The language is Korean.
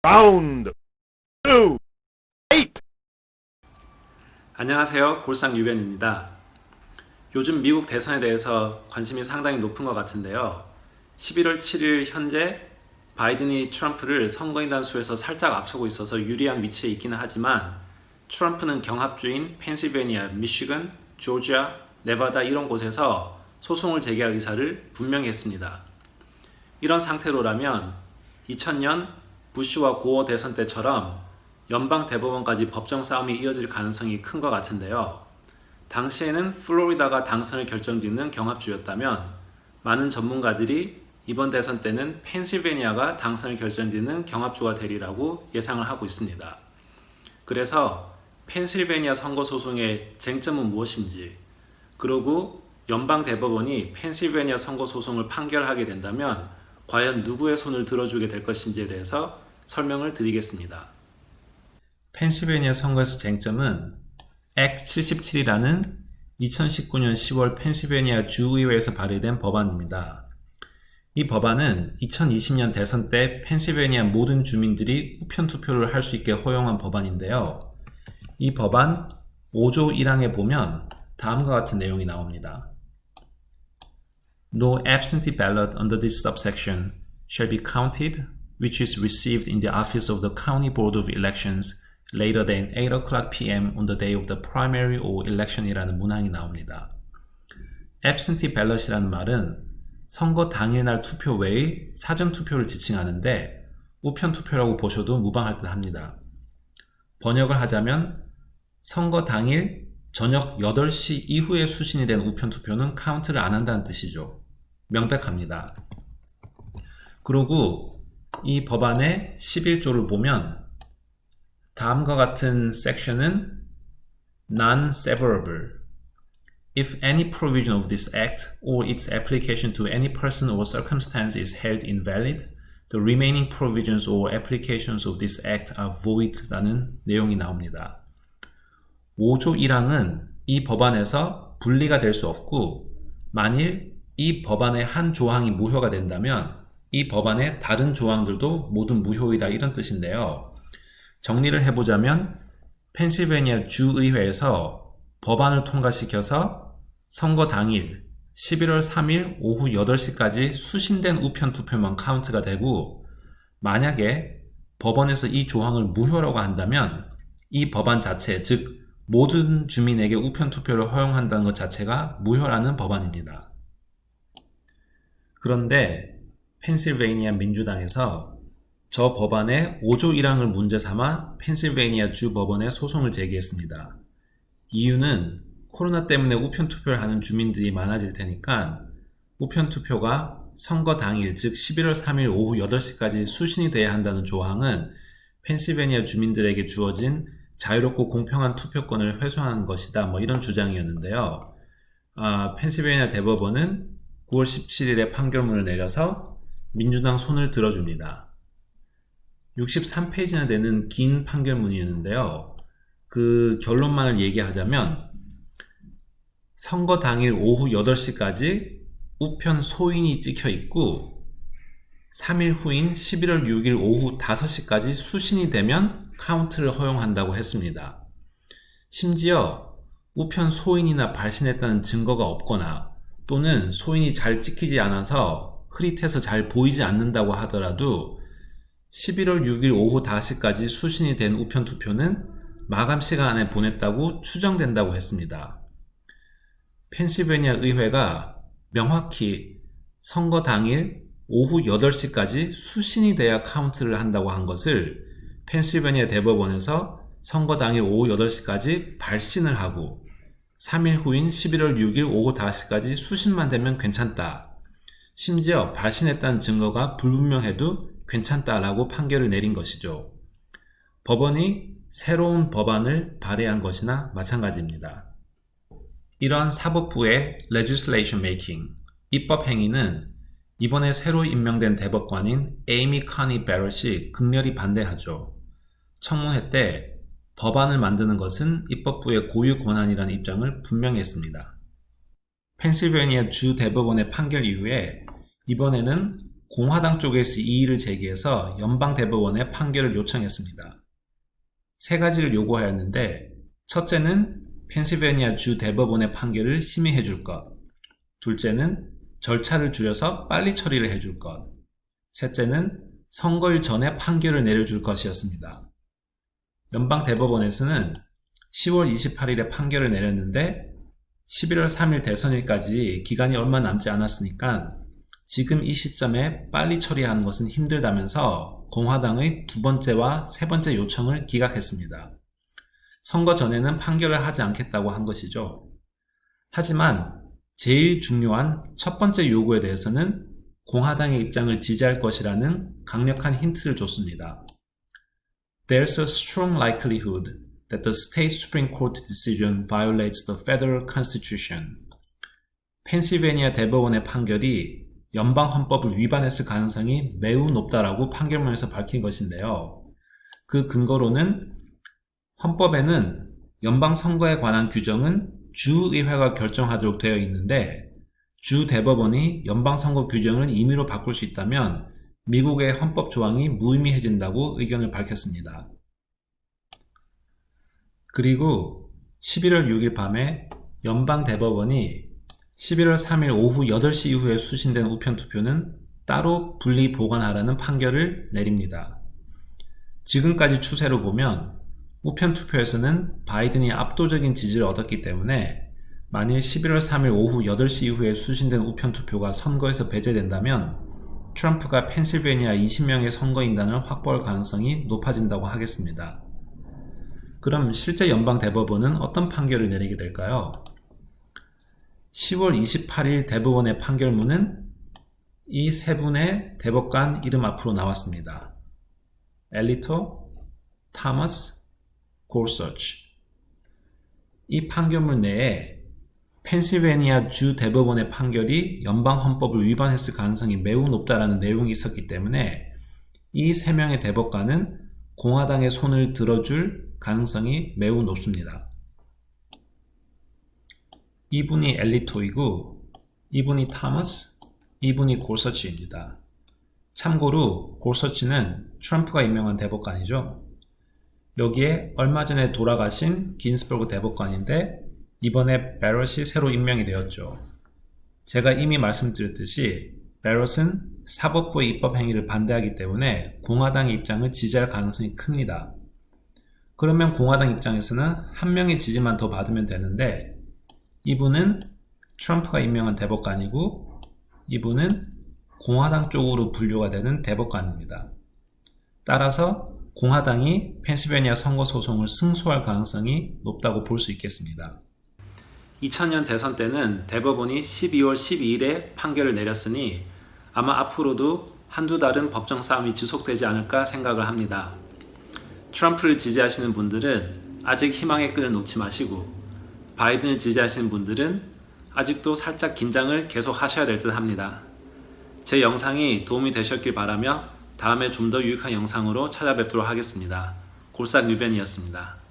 Round two, eight. 안녕하세요. 골상 유변입니다. 요즘 미국 대선에 대해서 관심이 상당히 높은 것 같은데요. 11월 7일 현재 바이든이 트럼프를 선거인단 수에서 살짝 앞서고 있어서 유리한 위치에 있기는 하지만 트럼프는 경합주인 펜실베니아, 미시건, 조지아, 네바다 이런 곳에서 소송을 제기할 의사를 분명히 했습니다. 이런 상태로라면 2000년 부시와 고어 대선 때처럼 연방 대법원까지 법정 싸움이 이어질 가능성이 큰 것 같은데요. 당시에는 플로리다가 당선을 결정짓는 경합주였다면 많은 전문가들이 이번 대선 때는 펜실베니아가 당선을 결정짓는 경합주가 되리라고 예상을 하고 있습니다. 그래서 펜실베니아 선거 소송의 쟁점은 무엇인지, 그리고 연방 대법원이 펜실베니아 선거 소송을 판결하게 된다면 과연 누구의 손을 들어주게 될 것인지에 대해서 설명을 드리겠습니다. 펜실베니아 선거에서 쟁점은 Act 77이라는 2019년 10월 펜실베니아 주의회에서 발의된 법안입니다. 이 법안은 2020년 대선 때 펜실베니아 모든 주민들이 우편 투표를 할 수 있게 허용한 법안인데요. 이 법안 5조 1항에 보면 다음과 같은 내용이 나옵니다. No absentee ballot under this subsection shall be counted which is received in the office of the County Board of Elections later than 8 o'clock p.m. on the day of the primary or election이라는 문항이 나옵니다. absentee ballot이라는 말은 선거 당일날 투표 외의 사전 투표를 지칭하는데 우편 투표라고 보셔도 무방할 듯 합니다. 번역을 하자면 선거 당일 저녁 8시 이후에 수신이 된 우편 투표는 카운트를 안 한다는 뜻이죠. 명백합니다. 그리고 이 법안의 11조를 보면 다음과 같은 섹션은 non-severable. If any provision of this act or its application to any person or circumstance is held invalid, the remaining provisions or applications of this act are void 라는 내용이 나옵니다. 5조 1항은 이 법안에서 분리가 될 수 없고 만일 이 법안의 한 조항이 무효가 된다면 이 법안의 다른 조항들도 모두 무효이다 이런 뜻인데요. 정리를 해보자면 펜실베니아 주의회에서 법안을 통과시켜서 선거 당일 11월 3일 오후 8시까지 수신된 우편 투표만 카운트가 되고 만약에 법원에서 이 조항을 무효라고 한다면 이 법안 자체, 즉 모든 주민에게 우편 투표를 허용한다는 것 자체가 무효라는 법안입니다. 그런데 펜실베니아 민주당에서 저 법안의 5조 1항을 문제 삼아 펜실베니아 주 법원에 소송을 제기했습니다. 이유는 코로나 때문에 우편 투표를 하는 주민들이 많아질 테니까 우편 투표가 선거 당일, 즉 11월 3일 오후 8시까지 수신이 돼야 한다는 조항은 펜실베니아 주민들에게 주어진 자유롭고 공평한 투표권을 훼손하는 것이다. 이런 주장이었는데요. 펜실베니아 대법원은 9월 17일에 판결문을 내려서 민주당 손을 들어줍니다. 63페이지나 되는 긴 판결문이었는데요. 그 결론만을 얘기하자면 선거 당일 오후 8시까지 우편 소인이 찍혀 있고 3일 후인 11월 6일 오후 5시까지 수신이 되면 카운트를 허용한다고 했습니다. 심지어 우편 소인이나 발신했다는 증거가 없거나 또는 소인이 잘 찍히지 않아서 흐릿해서 잘 보이지 않는다고 하더라도 11월 6일 오후 5시까지 수신이 된 우편 투표는 마감 시간 안에 보냈다고 추정된다고 했습니다. 펜실베니아 의회가 명확히 선거 당일 오후 8시까지 수신이 돼야 카운트를 한다고 한 것을 펜실베니아 대법원에서 선거 당일 오후 8시까지 발신을 하고 3일 후인 11월 6일 오후 5시까지 수신만 되면 괜찮다. 심지어 발신했다는 증거가 불분명해도 괜찮다라고 판결을 내린 것이죠. 법원이 새로운 법안을 발의한 것이나 마찬가지입니다. 이러한 사법부의 legislation making, 입법 행위는 이번에 새로 임명된 대법관인 에이미 커니 베럿이 극렬히 반대하죠. 청문회 때 법안을 만드는 것은 입법부의 고유 권한이라는 입장을 분명히 했습니다. 펜실베니아 주 대법원의 판결 이후에 이번에는 공화당 쪽에서 이의를 제기해서 연방대법원에 판결을 요청했습니다. 세 가지를 요구하였는데, 첫째는 펜실베니아 주 대법원의 판결을 심의해 줄 것, 둘째는 절차를 줄여서 빨리 처리를 해줄 것, 셋째는 선거일 전에 판결을 내려줄 것이었습니다. 연방대법원에서는 10월 28일에 판결을 내렸는데 11월 3일 대선일까지 기간이 얼마 남지 않았으니까 지금 이 시점에 빨리 처리하는 것은 힘들다면서 공화당의 두 번째와 세 번째 요청을 기각했습니다. 선거 전에는 판결을 하지 않겠다고 한 것이죠. 하지만 제일 중요한 첫 번째 요구에 대해서는 공화당의 입장을 지지할 것이라는 강력한 힌트를 줬습니다. There's a strong likelihood that the state Supreme Court decision violates the federal constitution. 펜실베니아 대법원의 판결이 연방 헌법을 위반했을 가능성이 매우 높다라고 판결문에서 밝힌 것인데요. 그 근거로는 헌법에는 연방 선거에 관한 규정은 주의회가 결정하도록 되어 있는데 주 대법원이 연방 선거 규정을 임의로 바꿀 수 있다면 미국의 헌법 조항이 무의미해진다고 의견을 밝혔습니다. 그리고 11월 6일 밤에 연방 대법원이 11월 3일 오후 8시 이후에 수신된 우편 투표는 따로 분리 보관하라는 판결을 내립니다. 지금까지 추세로 보면 우편 투표에서는 바이든이 압도적인 지지를 얻었기 때문에 만일 11월 3일 오후 8시 이후에 수신된 우편 투표가 선거에서 배제된다면 트럼프가 펜실베니아 20명의 선거인단을 확보할 가능성이 높아진다고 하겠습니다. 그럼 실제 연방 대법원은 어떤 판결을 내리게 될까요? 10월 28일 대법원의 판결문은 이 세 분의 대법관 이름 앞으로 나왔습니다. 엘리토, 토머스, 고서치. 이 판결문 내에 펜실베니아 주 대법원의 판결이 연방 헌법을 위반했을 가능성이 매우 높다라는 내용이 있었기 때문에 이 세 명의 대법관은 공화당의 손을 들어줄 가능성이 매우 높습니다. 이분이 엘리토이고 이분이 토머스, 이분이 고서치입니다. 참고로 고서치는 트럼프가 임명한 대법관이죠. 여기에 얼마 전에 돌아가신 긴스버그 대법관인데 이번에 베럿이 새로 임명이 되었죠. 제가 이미 말씀드렸듯이 베럿은 사법부의 입법 행위를 반대하기 때문에 공화당의 입장을 지지할 가능성이 큽니다. 그러면 공화당 입장에서는 한 명의 지지만 더 받으면 되는데 이분은 트럼프가 임명한 대법관이고 이분은 공화당 쪽으로 분류가 되는 대법관입니다. 따라서 공화당이 펜실베니아 선거소송을 승소할 가능성이 높다고 볼 수 있겠습니다. 2000년 대선 때는 대법원이 12월 12일에 판결을 내렸으니 아마 앞으로도 한두 달은 법정 싸움이 지속되지 않을까 생각을 합니다. 트럼프를 지지하시는 분들은 아직 희망의 끈을 놓지 마시고 바이든을 지지하시는 분들은 아직도 살짝 긴장을 계속 하셔야 될 듯 합니다. 제 영상이 도움이 되셨길 바라며 다음에 좀 더 유익한 영상으로 찾아뵙도록 하겠습니다. 골삭 뉴벤이었습니다.